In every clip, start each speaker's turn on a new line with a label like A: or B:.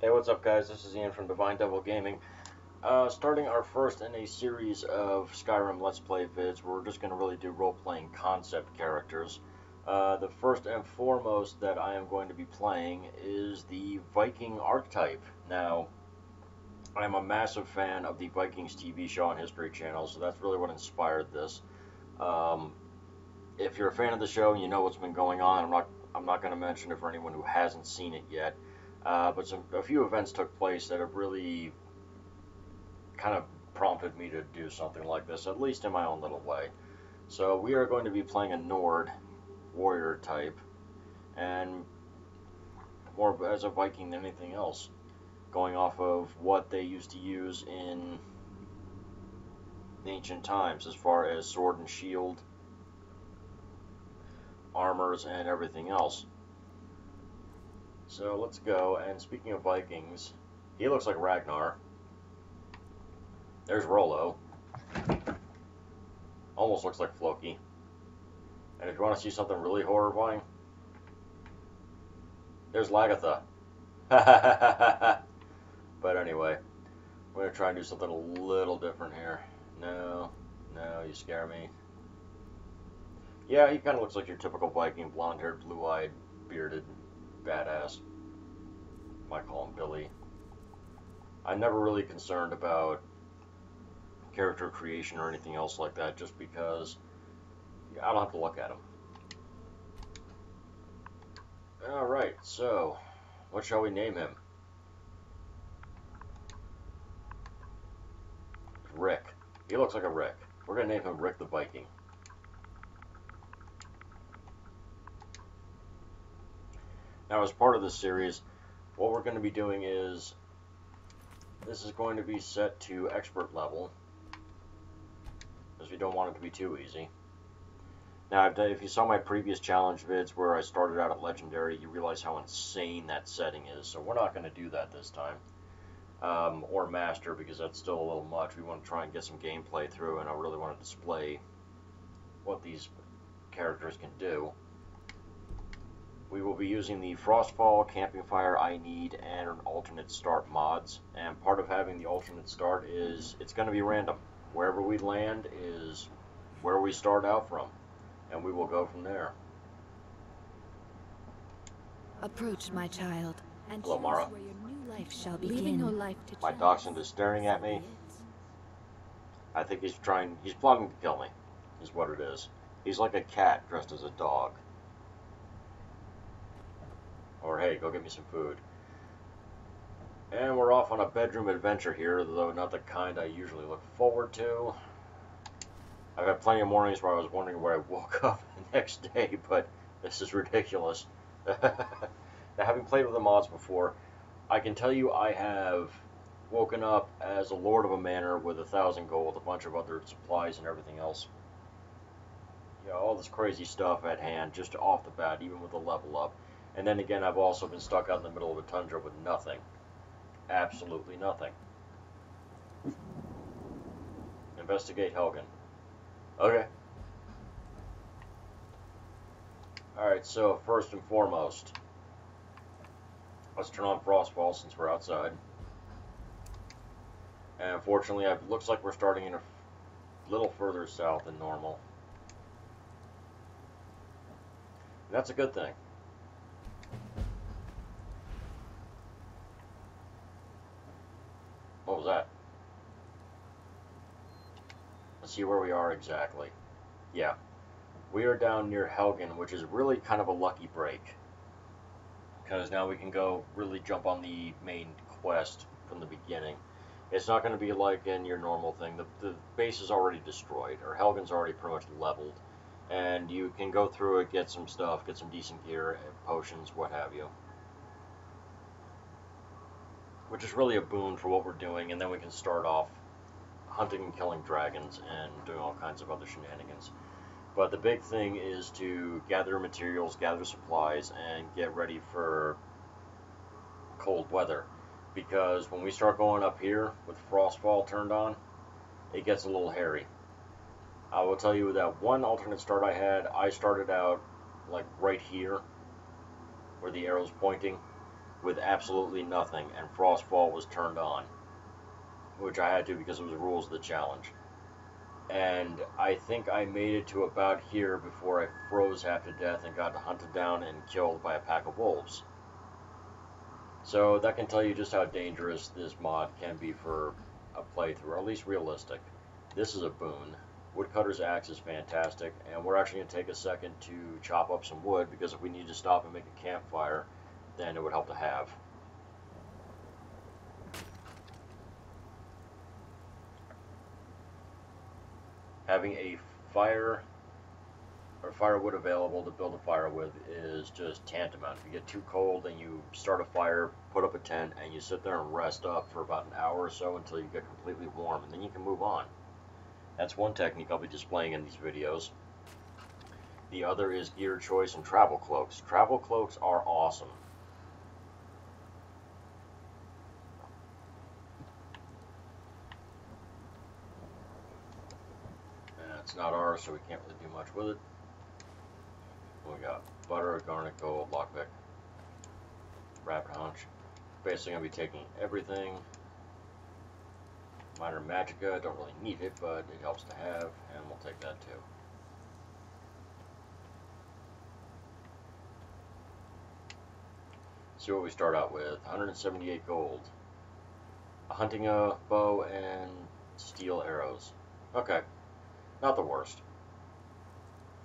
A: Hey, what's up, guys? This is Ian from Divine Devil Gaming. Starting our first in a series of Skyrim Let's Play vids, we're just going to really do role-playing concept characters. The first and foremost that I am going to be playing is the Viking archetype. Now, I'm a massive fan of the Vikings TV show on History Channel, so that's really what inspired this. Um, if you're a fan of the show and you know what's been going on, I'm not going to mention it for anyone who hasn't seen it yet. But a few events took place that have really kind of prompted me to do something like this, at least in my own little way. So we are going to be playing a Nord warrior type, and more as a Viking than anything else, going off of what they used to use in ancient times as far as sword and shield, armors, and everything else. So let's go, and speaking of Vikings, he looks like Ragnar. There's Rollo. Almost looks like Floki. And if you want to see something really horrifying, there's Lagatha. But anyway, we're going to try and do something a little different here. No, you scare me. Yeah, he kind of looks like your typical Viking, blonde-haired, blue-eyed, bearded, badass. Might call him Billy. I'm never really concerned about character creation or anything else like that, just because I don't have to look at him. Alright, so what shall we name him? Rick. He looks like a Rick. We're going to name him Rick the Viking. Now, as part of this series, what we're going to be doing is, this is going to be set to expert level, because we don't want it to be too easy. Now, if you saw my previous challenge vids where I started out at Legendary, you realize how insane that setting is, so we're not going to do that this time. Or Master, because that's still a little much. We want to try and get some gameplay through, and I really want to display what these characters can do. We will be using the Frostfall, Camping Fire, I Need, and Alternate Start mods. And part of having the Alternate Start is it's going to be random. Wherever we land is where we start out from, and we will go from there.
B: Approach, my child, and
A: Hello,
B: choose
A: Mara.
B: where your new life shall begin. Leaving your life to
A: My
B: chance.
A: dachshund is staring at me. I think he's plotting to kill me, is what it is. He's like a cat dressed as a dog. Or, hey, go get me some food. And we're off on a bedroom adventure here, though not the kind I usually look forward to. I've had plenty of mornings where I was wondering where I woke up the next day, but this is ridiculous. Now, having played with the mods before, I can tell you I have woken up as a lord of a manor with 1,000 gold, a bunch of other supplies and everything else. You know, all this crazy stuff at hand, just off the bat, even with a level up. And then again, I've also been stuck out in the middle of a tundra with nothing. Absolutely nothing. Investigate Helgen. Okay. Alright, so first and foremost, let's turn on Frostfall since we're outside. And unfortunately, it looks like we're starting in a little further south than normal. And that's a good thing. What was that? Let's see where we are exactly. Yeah. We are down near Helgen, which is really kind of a lucky break. Because now we can go really jump on the main quest from the beginning. It's not going to be like in your normal thing. The base is already destroyed, or Helgen's already pretty much leveled. And you can go through it, get some stuff, get some decent gear, potions, what have you. Which is really a boon for what we're doing, and then we can start off hunting and killing dragons and doing all kinds of other shenanigans. But the big thing is to gather materials, gather supplies, and get ready for cold weather. Because when we start going up here with Frostfall turned on, it gets a little hairy. I will tell you that one alternate start I had, I started out like right here, where the arrow's pointing, with absolutely nothing, and Frostfall was turned on, which I had to because it was the rules of the challenge. And I think I made it to about here before I froze half to death and got hunted down and killed by a pack of wolves. So that can tell you just how dangerous this mod can be for a playthrough, or at least realistic. This is a boon. Woodcutter's axe is fantastic, and we're actually going to take a second to chop up some wood, because if we need to stop and make a campfire, then it would help to have. Having a fire or firewood available to build a fire with is just tantamount. If you get too cold, then you start a fire, put up a tent, and you sit there and rest up for about an hour or so until you get completely warm, and then you can move on. That's one technique I'll be displaying in these videos. The other is gear choice and travel cloaks. Travel cloaks are awesome. It's not ours, so we can't really do much with it. We got butter, garnet, gold, lockpick, rapid hunch. Basically, I'm going to be taking everything. Minor magicka, don't really need it, but it helps to have, and we'll take that too. See what we start out with. 178 gold. A hunting bow and steel arrows. Okay, not the worst.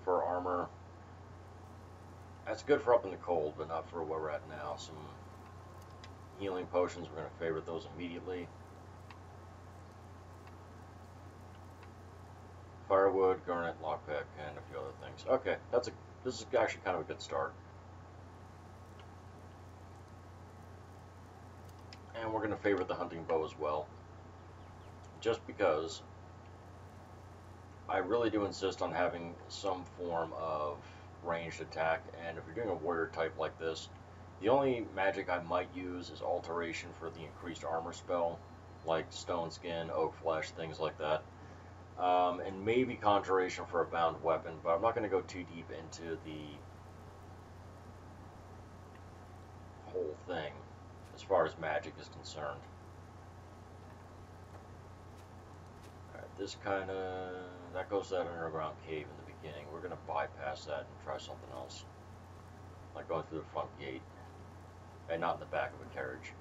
A: For armor, that's good for up in the cold, but not for where we're at now. Some healing potions, we're going to favorite those immediately. Firewood, garnet, lockpick, and a few other things. Okay, this is actually kind of a good start. And we're going to favorite the hunting bow as well, just because I really do insist on having some form of ranged attack, and if you're doing a warrior type like this, the only magic I might use is alteration for the increased armor spell, like stone skin, oak flesh, things like that. And maybe conjuration for a bound weapon, but I'm not going to go too deep into the whole thing as far as magic is concerned. Alright, this that goes to that underground cave in the beginning. We're going to bypass that and try something else, like going through the front gate, and not in the back of a carriage.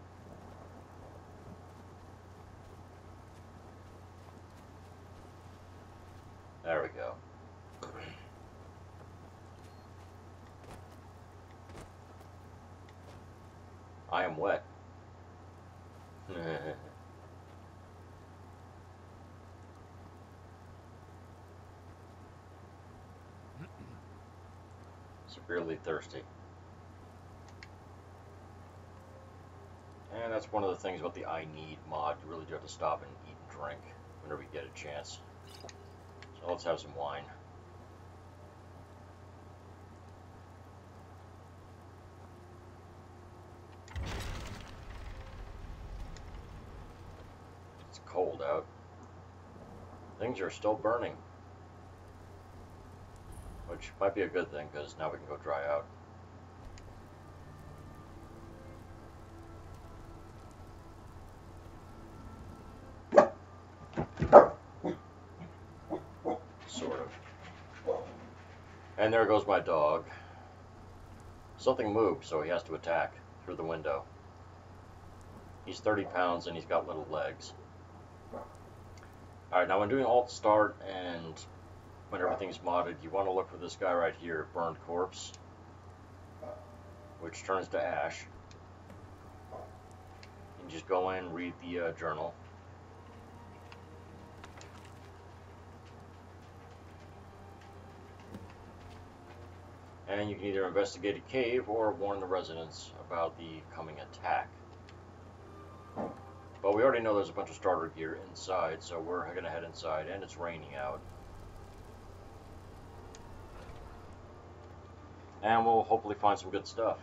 A: There we go. I am wet. Severely thirsty. And that's one of the things about the I Need mod. You really do have to stop and eat and drink whenever you get a chance. So let's have some wine. It's cold out. Things are still burning, which might be a good thing, because now we can go dry out. Sort of. And there goes my dog. Something moved, so he has to attack through the window. He's 30 pounds and he's got little legs. Alright, now when doing alt start and when everything's modded, you want to look for this guy right here, Burned Corpse, which turns to ash. And just go in, read the journal. And you can either investigate a cave or warn the residents about the coming attack. But we already know there's a bunch of starter gear inside, so we're going to head inside, and it's raining out. And we'll hopefully find some good stuff.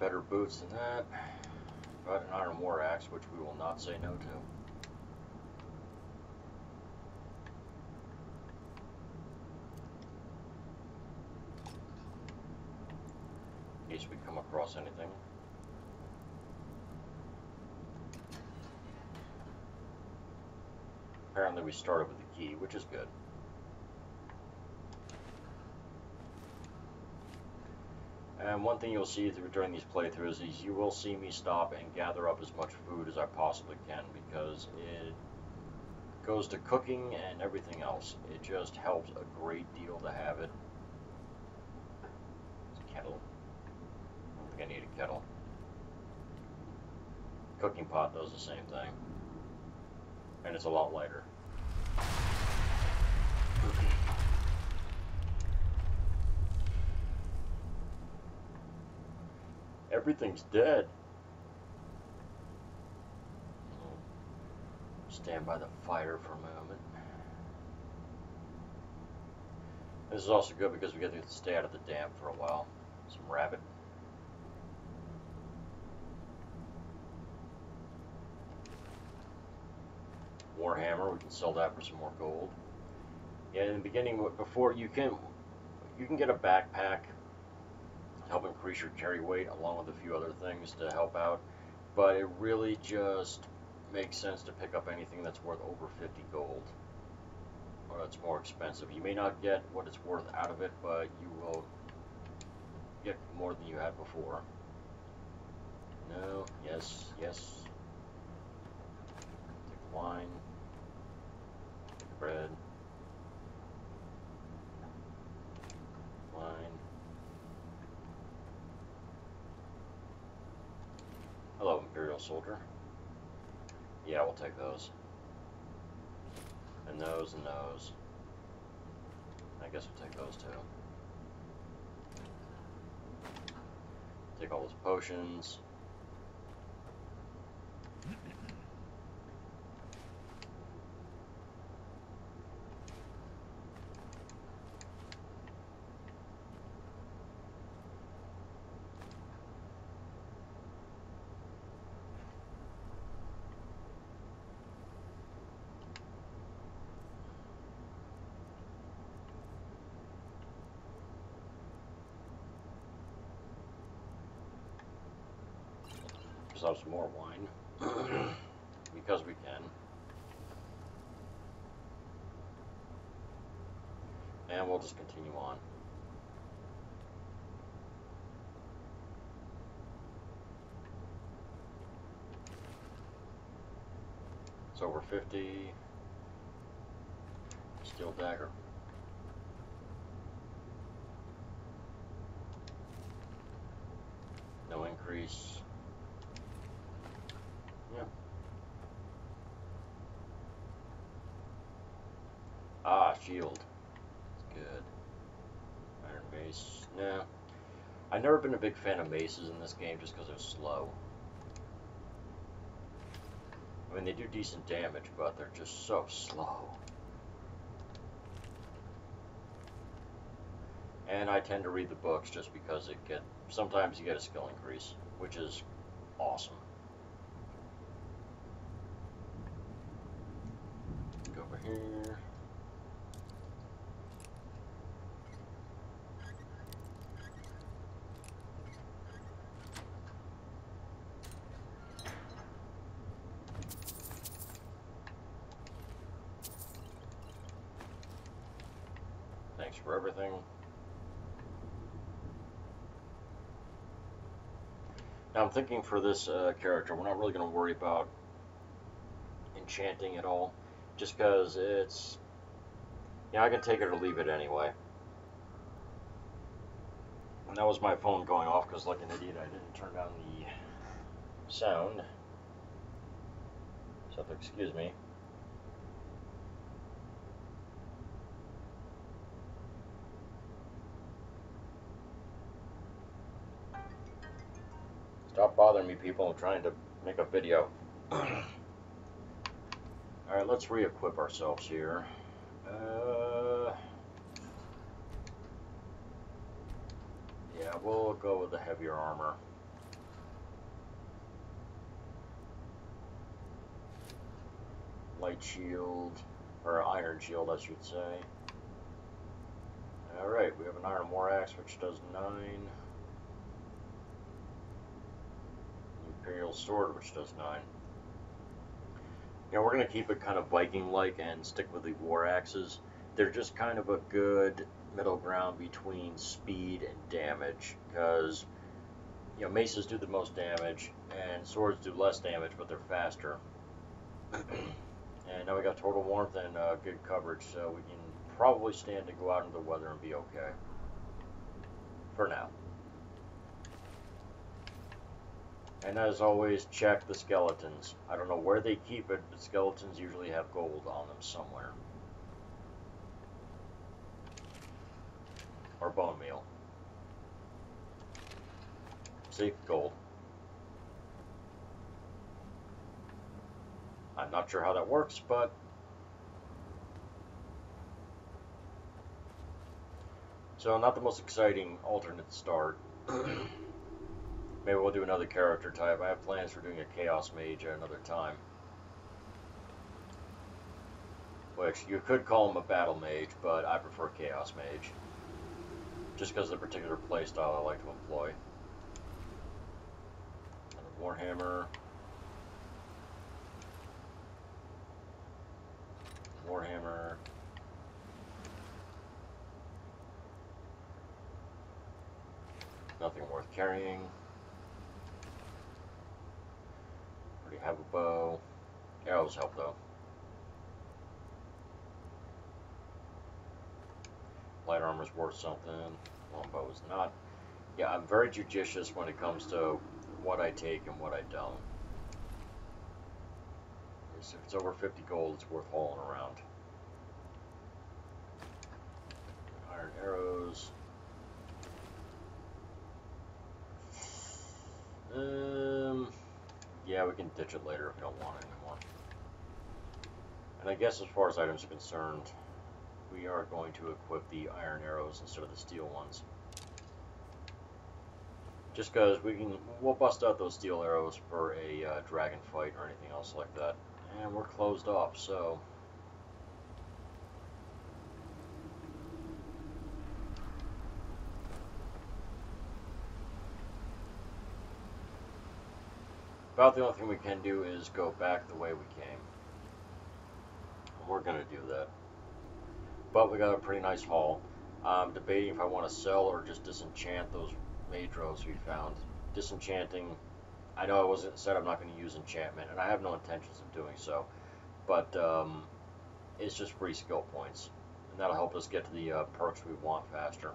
A: better boots than that, but an iron war axe, which we will not say no to. In case we come across anything. Apparently we started with the key, which is good. And one thing you'll see during these playthroughs is you will see me stop and gather up as much food as I possibly can, because it goes to cooking and everything else. It just helps a great deal to have it. It's a kettle. I don't think I need a kettle. Cooking pot does the same thing. And it's a lot lighter. Everything's dead. Stand by the fire for a moment. This is also good because we get to stay out of the damp for a while. Some rabbit. Warhammer, we can sell that for some more gold. Yeah, in the beginning, before you can get a backpack to help increase your carry weight, along with a few other things to help out. But it really just makes sense to pick up anything that's worth over 50 gold, or that's more expensive. You may not get what it's worth out of it, but you will get more than you had before. No, yes, yes. Take wine. Take bread. Wine. Hello, Imperial Soldier. Yeah, we'll take those. And those and those. I guess we'll take those too. Take all those potions. Have some more wine because we can, and we'll just continue on. It's over 50. Steel dagger. No increase. Yeah. Ah, shield. That's good. Iron mace. Nah. I've never been a big fan of maces in this game just because they're slow. I mean, they do decent damage, but they're just so slow. And I tend to read the books just because sometimes you get a skill increase, which is awesome. Go over here. Thanks for everything. Now I'm thinking for this character, we're not really going to worry about enchanting at all, just because it's, I can take it or leave it anyway. And that was my phone going off because, like an idiot, I didn't turn down the sound. So, excuse me. Stop bothering me, people. I'm trying to make a video. Alright, let's re-equip ourselves here. Yeah, we'll go with the heavier armor. shield, or iron shield, I should say. Alright, we have an iron war axe, which does 9. Imperial sword, which does 9. You know, we're going to keep it kind of Viking-like and stick with the war axes. They're just kind of a good middle ground between speed and damage, because, you know, maces do the most damage, and swords do less damage, but they're faster. And now we got total warmth and good coverage, so we can probably stand to go out into the weather and be okay. For now. And as always, check the skeletons. I don't know where they keep it, but skeletons usually have gold on them somewhere. Or bone meal. See? Gold. I'm not sure how that works, but so not the most exciting alternate start. Maybe we'll do another character type. I have plans for doing a Chaos Mage at another time. Which, you could call him a Battle Mage, but I prefer Chaos Mage. Just because of the particular playstyle I like to employ. Another Warhammer. Warhammer. Nothing worth carrying. Already have a bow. Arrows help though. Light armor's worth something. Longbow is not. Yeah, I'm very judicious when it comes to what I take and what I don't. If it's over 50 gold, it's worth hauling around. Iron arrows. Yeah, we can ditch it later if we don't want it anymore. And I guess as far as items are concerned, we are going to equip the iron arrows instead of the steel ones. Just because we'll bust out those steel arrows for a dragon fight or anything else like that. And we're closed off, so about the only thing we can do is go back the way we came. We're going to do that. But we got a pretty nice haul. I'm debating if I want to sell or just disenchant those mage robes we found. Disenchanting, I know I wasn't said I'm not going to use enchantment, and I have no intentions of doing so. But it's just free skill points. And that'll help us get to the perks we want faster.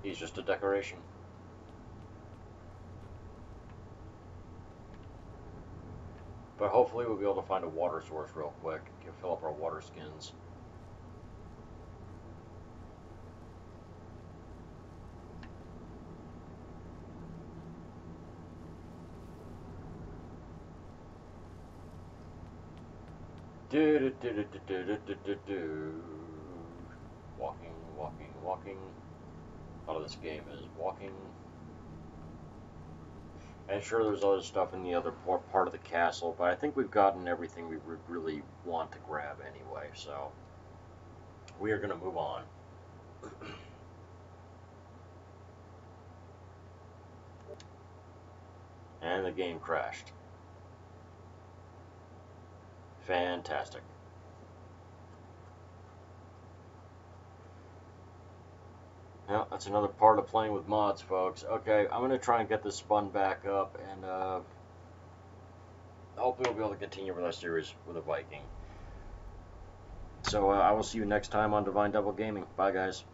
A: He's just a decoration. But hopefully we'll be able to find a water source real quick. Can fill up our water skins. Walking, walking, walking. A lot of this game is walking. And sure, there's other stuff in the other part of the castle, but I think we've gotten everything we would really want to grab anyway, so we are going to move on. And the game crashed. Fantastic. Yeah, that's another part of playing with mods, folks. Okay, I'm going to try and get this spun back up, and hopefully we'll be able to continue with our series with a Viking. So I will see you next time on Divine Devil Gaming. Bye, guys.